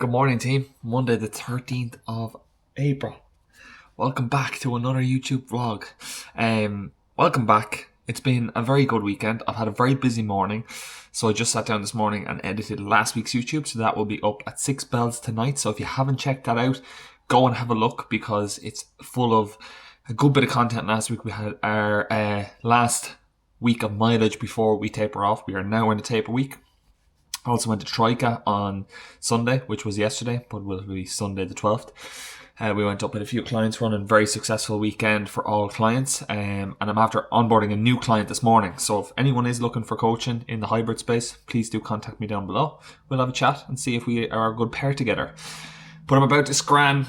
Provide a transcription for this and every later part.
Good morning, team. Monday the 13th of April. Welcome back to another YouTube vlog. Welcome back. It's been a very good weekend. I've had a very busy morning. So I just sat down this morning and edited last week's YouTube. So that will be up at 6 bells tonight. So if you haven't checked that out, go and have a look because it's full of a good bit of content. Last week we had our last week of mileage before we taper off. We are now in the taper week. I also went to Troika on Sunday, which was yesterday, but will be Sunday the 12th. We went up with a few clients, running a very successful weekend for all clients. And I'm after onboarding a new client this morning. So if anyone is looking for coaching in the hybrid space, please do contact me down below. We'll have a chat and see if we are a good pair together. But I'm about to scran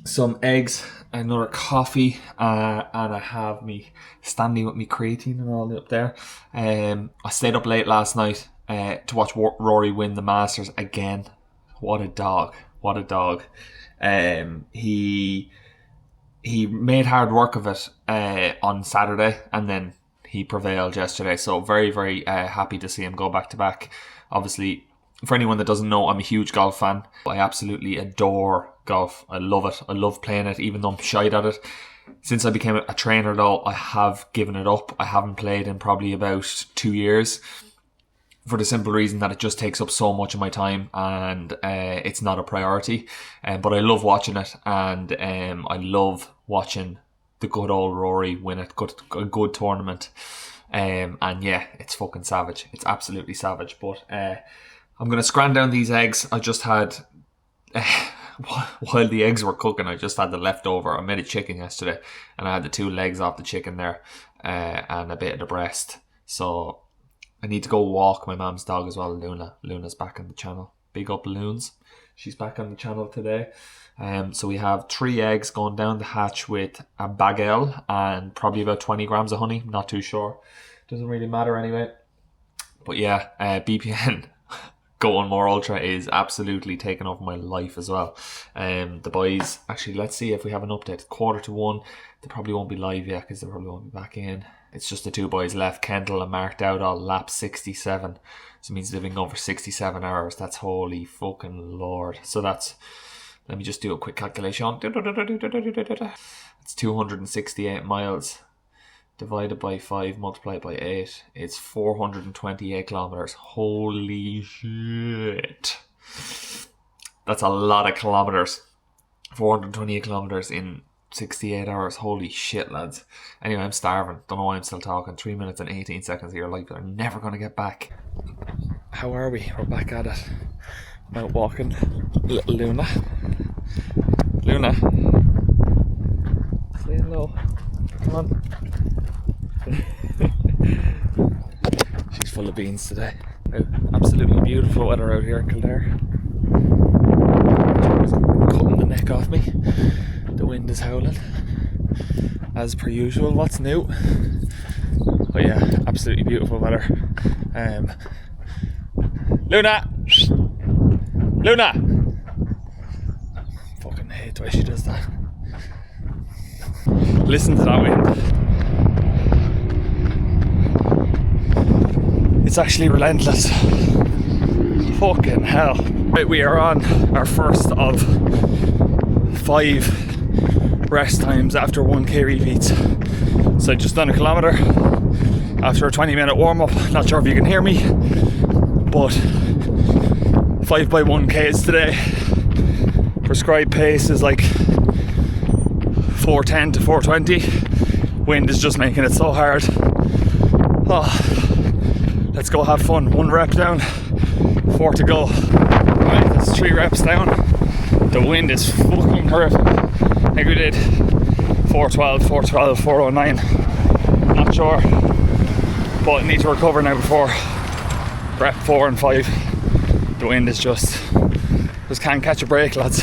some eggs, another coffee, and I have me standing with me creatine and all up there. I stayed up late last night to watch Rory win the Masters again. What a dog. What a dog. He made hard work of it on Saturday, and then he prevailed yesterday. So very, very happy to see him go back to back. Obviously, for anyone that doesn't know, I'm a huge golf fan. I absolutely adore golf. I love it. I love playing it, even though I'm shy at it. Since I became a trainer, though, I have given it up. I haven't played in probably about 2 years. For the simple reason that it just takes up so much of my time and it's not a priority. But I love watching it, and I love watching the good old Rory win it. A good tournament. And yeah, it's fucking savage. It's absolutely savage. But I'm going to scran down these eggs. I just had, while the eggs were cooking, I just had the leftover. I made a chicken yesterday and I had the 2 legs off the chicken there and a bit of the breast. So I need to go walk my mom's dog as well, Luna. Luna's back on the channel. Big up Loons. She's back on the channel today. So we have 3 eggs going down the hatch with a bagel and probably about 20 grams of honey. Not too sure. Doesn't really matter anyway. But yeah, BPN going more ultra is absolutely taking over my life as well. The boys, actually, let's see if we have an update. 1:45. They probably won't be live yet because they probably won't be back in. It's just the 2 boys left, Kendall and Mark Dowdall, lap 67. So it means they've been going for 67 hours. That's holy fucking lord. So that's, let me just do a quick calculation. It's 268 miles divided by 5 multiplied by 8. It's 428 kilometers. Holy shit. That's a lot of kilometers. 428 kilometers in 68 hours. Holy shit, lads. Anyway, I'm starving. Don't know why I'm still talking. 3 minutes and 18 seconds of your life. They're never going to get back. How are we? We're back at it. Out walking. Little Luna. Luna. Say hello. Come on. She's full of beans today. Absolutely beautiful weather out here in Kildare. Cutting the neck off me. The wind is howling as per usual. What's new? But yeah, absolutely beautiful weather. Luna! Luna! Fucking hate the way she does that. Listen to that wind. It's actually relentless. Fucking hell. Right, we are on our first of 5 rest times after 1k repeats. So just done a kilometre after a 20-minute warm-up. Not sure if you can hear me, but 5 by 1k's today. Prescribed pace is like 410 to 420. Wind is just making it so hard. Oh, let's go have fun. 1 rep down, 4 to go. Right, that's 3 reps down. The wind is fucking horrific. I think we did 412, 412, 409. Not sure. But I need to recover now before rep 4 and 5. The wind is just can't catch a break, lads.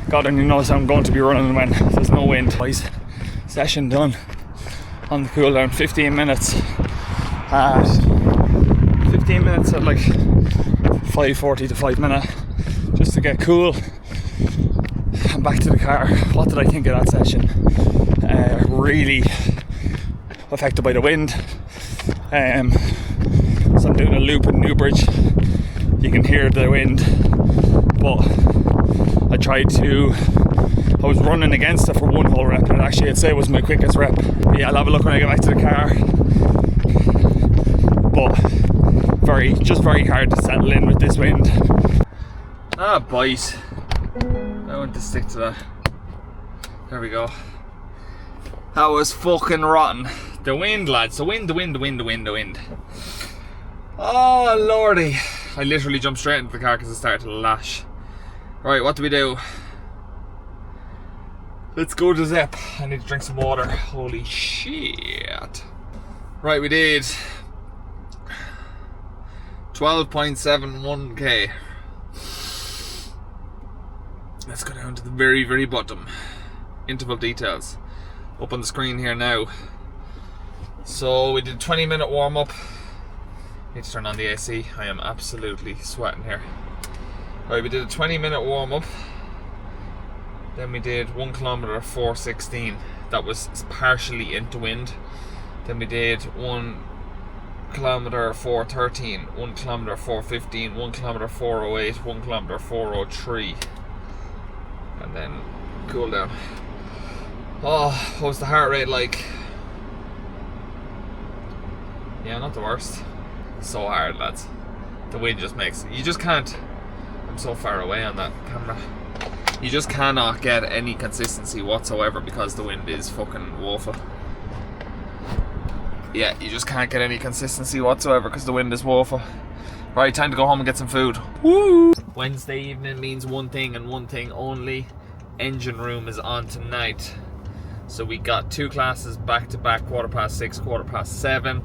God only knows how I'm going to be running when there's no wind. Boys, session done on the cool down. 15 minutes at like 5:40 to 5 minute just to get cool. I'm back to the car. What did I think of that session? Really affected by the wind. So I'm doing a loop in Newbridge. You can hear the wind but I was running against it for one whole rep, and actually I'd say it was my quickest rep. But yeah, I'll have a look when I get back to the car. But very hard to settle in with this wind. Ah, bite. I want to stick to that. There we go. That was fucking rotten. The wind, lads. The wind. Oh, lordy. I literally jumped straight into the car because it started to lash. Right, what do we do? Let's go to Zep. I need to drink some water. Holy shit. Right, we did 12.71k. Let's go down to the very bottom. Interval details. Up on the screen here now. So we did a 20-minute warm-up. Need to turn on the AC. I am absolutely sweating here. Right, we did a 20-minute warm-up. Then we did 1 kilometer 4:16. That was partially into wind. Then we did 1 kilometer 4:13, 1 kilometer 4:15, 1 kilometer 4:08, 1 kilometer 4:03, and then cool down. Oh, what was the heart rate like? Yeah, not the worst. So hard, lads. The wind just makes you just can't. I'm so far away on that camera. You just cannot get any consistency whatsoever because the wind is fucking woeful. Yeah, you just can't get any consistency whatsoever because the wind is woeful. Right, time to go home and get some food. Woo! Wednesday evening means one thing and one thing only. Engine room is on tonight. So we got 2 classes back to back, 6:15, 7:15.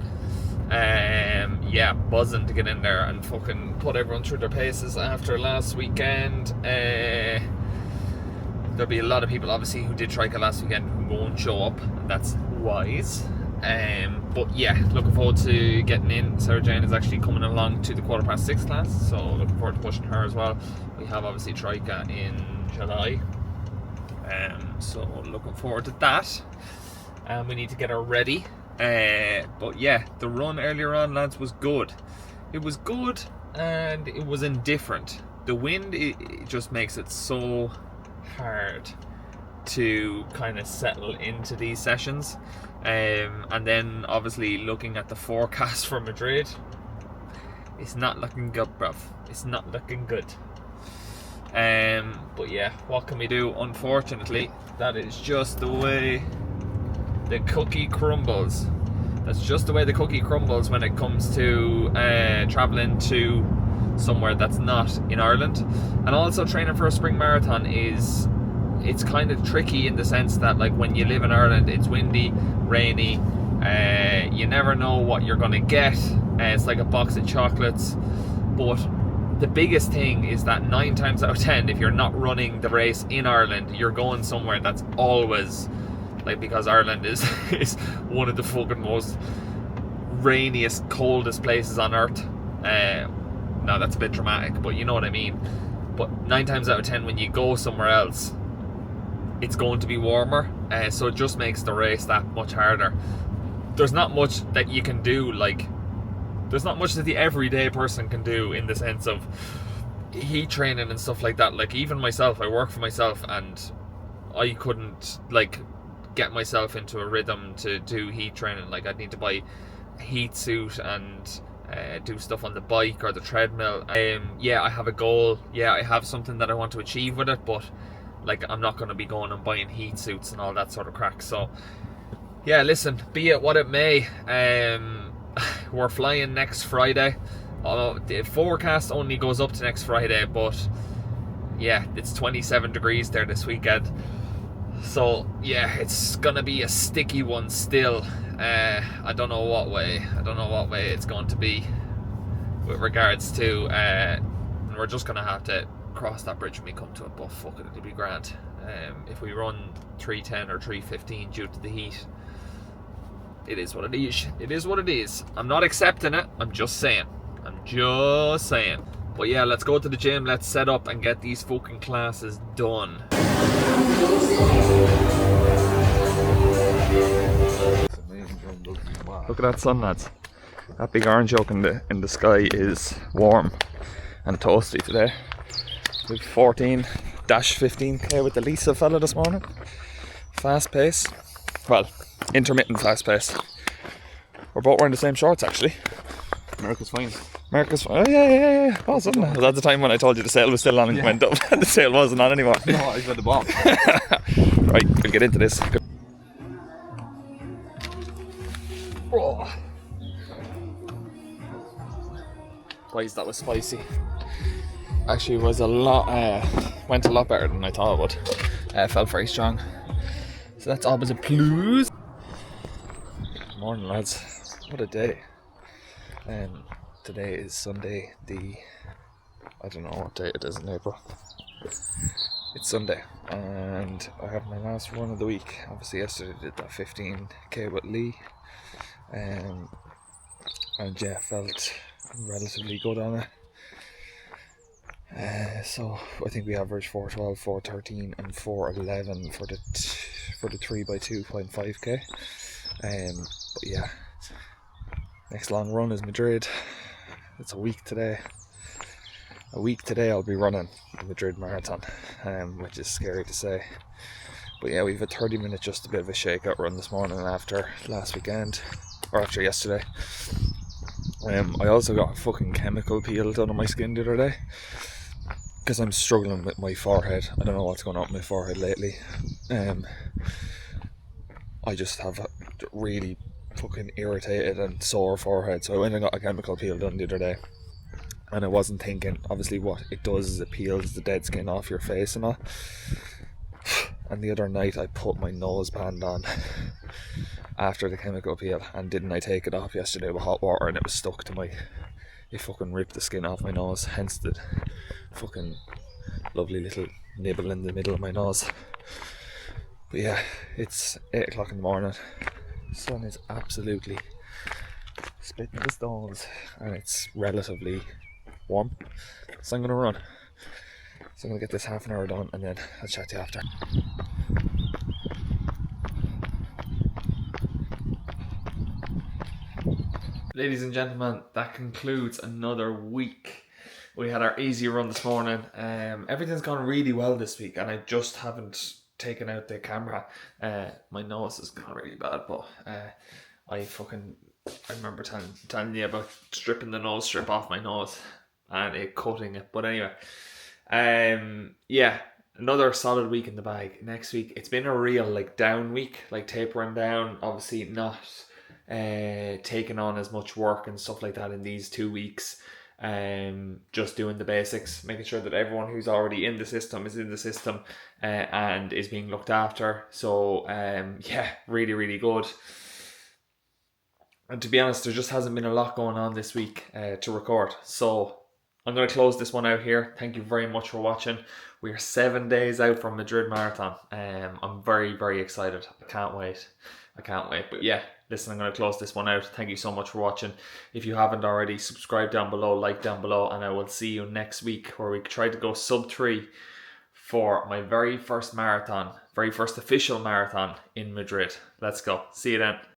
Yeah, buzzing to get in there and fucking put everyone through their paces after last weekend. There'll be a lot of people obviously who did trike it last weekend who won't show up, and that's wise. But yeah, looking forward to getting in. Sarah Jane is actually coming along to the 6:15 class, so looking forward to pushing her as well. We have obviously Trika in July, so looking forward to that. And we need to get her ready. But yeah, the run earlier on, lads, was good. It was good and it was indifferent. The wind, it just makes it so hard to kind of settle into these sessions. And then obviously looking at the forecast for Madrid, it's not looking good, bruv. It's not looking good. But yeah, what can we do? Unfortunately, that is just the way the cookie crumbles. That's just the way the cookie crumbles when it comes to traveling to somewhere that's not in Ireland. And also training for a spring marathon it's kind of tricky in the sense that, like, when you live in Ireland, it's windy, rainy, you never know what you're gonna get. It's like a box of chocolates. But the biggest thing is that 9 times out of 10, if you're not running the race in Ireland, you're going somewhere that's always, like, because Ireland is one of the fucking most rainiest, coldest places on earth. Now that's a bit dramatic, but you know what I mean. But 9 times out of 10, when you go somewhere else, it's going to be warmer, so it just makes the race that much harder. There's not much that you can do, like, there's not much that the everyday person can do in the sense of heat training and stuff like that. Like, even myself, I work for myself, and I couldn't, like, get myself into a rhythm to do heat training. Like, I'd need to buy a heat suit and do stuff on the bike or the treadmill. Yeah, I have a goal. Yeah, I have something that I want to achieve with it, but, like, I'm not going to be going and buying heat suits and all that sort of crack. So yeah, listen, be it what it may, we're flying next Friday. The forecast only goes up to next Friday, but yeah, it's 27 degrees there this weekend. So yeah, it's gonna be a sticky one still. I don't know what way it's going to be with regards to, and we're just gonna have to cross that bridge when we come to it. But fuck it, it'll be grand. If we run 3:10 or 3:15 due to the heat, it is what it is. It is what it is. I'm not accepting it. I'm just saying. But yeah, let's go to the gym. Let's set up and get these fucking classes done. Look at that sun, lads. That big orange oak in the sky is warm and toasty today. We've 14-15k with the Lisa fella this morning. Fast pace. Well, intermittent fast pace. We're both wearing the same shorts actually. America's fine. Oh yeah. Oh, wasn't it? Was that the time when I told you the sale was still on and went up? The sale wasn't on anymore. No, I got the bomb. Right, we'll get into this. Oh. Boys, that was spicy. Actually, it was went a lot better than I thought it would. Felt very strong. So that's all was a plus. Morning, lads. What a day. Today is Sunday, I don't know what day it is in April. It's Sunday, and I have my last run of the week. Obviously, yesterday I did that 15k with Lee, and yeah, felt relatively good on it. So I think we averaged 412, 413, and 411 for the 3x2.5k. But yeah, next long run is Madrid. It's a week today. I'll be running the Madrid Marathon, which is scary to say. But yeah, we've had 30 minutes, just a bit of a shakeout run this morning after last weekend, or after yesterday. I also got a fucking chemical peel done on my skin the other day because I'm struggling with my forehead. I don't know what's going on with my forehead lately. I just have a really fucking irritated and sore forehead, so I went and got a chemical peel done the other day. And I wasn't thinking, obviously what it does is it peels the dead skin off your face and all. And the other night I put my nose band on after the chemical peel, and didn't I take it off yesterday with hot water, and it was stuck to it fucking ripped the skin off my nose, hence the fucking lovely little nibble in the middle of my nose. But yeah, it's 8 o'clock in the morning. The sun is absolutely splitting the stones, and it's relatively warm. So I'm going to run. So I'm going to get this half an hour done, and then I'll chat to you after. Ladies and gentlemen, that concludes another week. We had our easy run this morning. Everything's gone really well this week, and I just haven't taken out the camera. My nose has gone really bad, but I remember telling you about stripping the nose strip off my nose and it cutting it. But anyway, yeah, another solid week in the bag. Next week, it's been a real down week, tapering down. Obviously not taking on as much work and stuff like that in these 2 weeks. Just doing the basics, making sure that everyone who's already in the system is in the system and is being looked after. So yeah, really, really good. And to be honest, there just hasn't been a lot going on this week to record. So I'm going to close this one out here. Thank you very much for watching. We are 7 days out from Madrid Marathon. I'm very, very excited. I can't wait. But yeah, listen, I'm going to close this one out. Thank you so much for watching. If you haven't already, subscribe down below, like down below, and I will see you next week where we try to go sub 3 for my very first official marathon in Madrid. Let's go. See you then.